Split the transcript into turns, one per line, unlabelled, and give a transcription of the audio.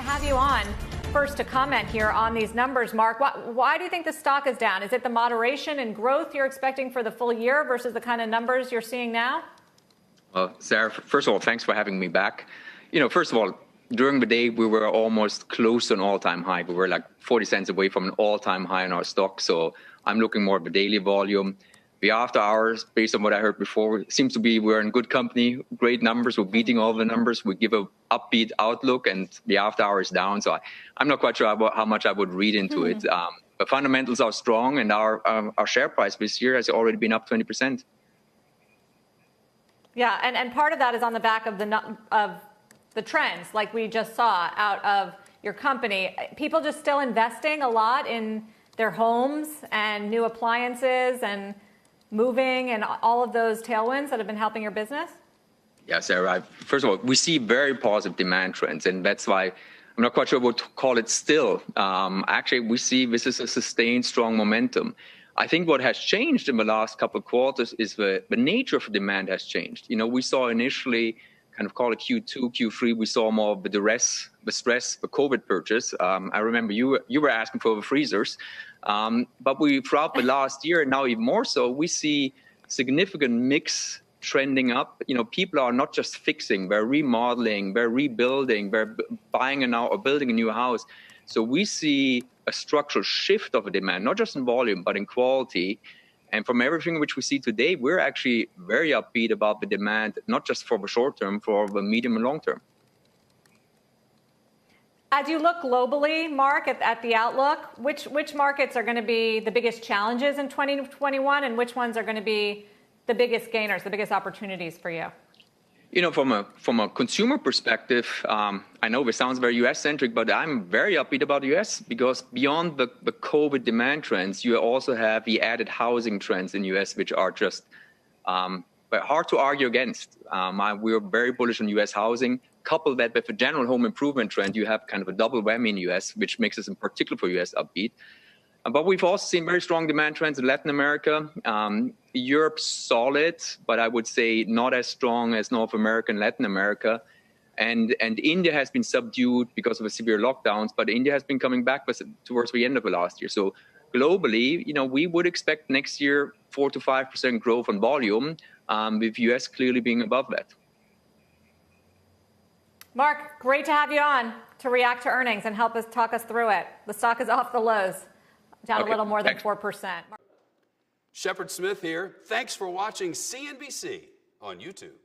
have you on first to comment here on these numbers, Mark. Why do you think the stock is down? Is it the moderation and growth you're expecting for the full year versus the kind of numbers you're seeing now?
Well, Sarah, first of all, thanks for having me back. First of all, during the day, we were almost close to an all-time high. We were like 40 cents away from an all-time high in our stock. So I'm looking more at the daily volume. The after hours, based on what I heard before, seems to be we're in good company, great numbers. We're beating all the numbers. We give an upbeat outlook, and the after hours down. So I'm not quite sure how much I would read into it. But fundamentals are strong, and our share price this year has already been up 20%.
Yeah, and part of that is on the back of the trends, like we just saw out of your company. People just still investing a lot in their homes and new appliances and moving and all of those tailwinds that have been helping your business?
Yeah, Sarah, first of all, we see very positive demand trends, and that's why I'm not quite sure what to call it still. Actually, we see this is a sustained strong momentum. I think what has changed in the last couple of quarters is the nature of demand has changed. We saw initially, kind of call it Q2, Q3, we saw more of the stress, the COVID purchase. I remember you were asking for the freezers. But throughout the last year, and now even more so, we see significant mix trending up. People are not just fixing, they're remodeling, they're rebuilding, they're buying or building a new house. So we see a structural shift of the demand, not just in volume, but in quality. And from everything which we see today, we're actually very upbeat about the demand, not just for the short term, for the medium and long term.
As you look globally, Mark, at the outlook, which markets are going to be the biggest challenges in 2021, and which ones are going to be the biggest gainers, the biggest opportunities for you?
From a consumer perspective, I know this sounds very U.S.-centric, but I'm very upbeat about the U.S. because beyond the COVID demand trends, you also have the added housing trends in the U.S., which are just hard to argue against. We're very bullish on U.S. housing. Couple that with the general home improvement trend, you have kind of a double whammy in the U.S., which makes us in particular for U.S. upbeat. But we've also seen very strong demand trends in Latin America. Europe's solid, but I would say not as strong as North America and Latin America. And India has been subdued because of the severe lockdowns, but India has been coming back towards the end of the last year. So globally, we would expect next year 4 to 5% growth on volume, with U.S. clearly being above that.
Mark, great to have you on to react to earnings and help us talk us through it. The stock is off the lows, down a little more than 4%.
Shepard Smith here. Thanks for watching CNBC on YouTube.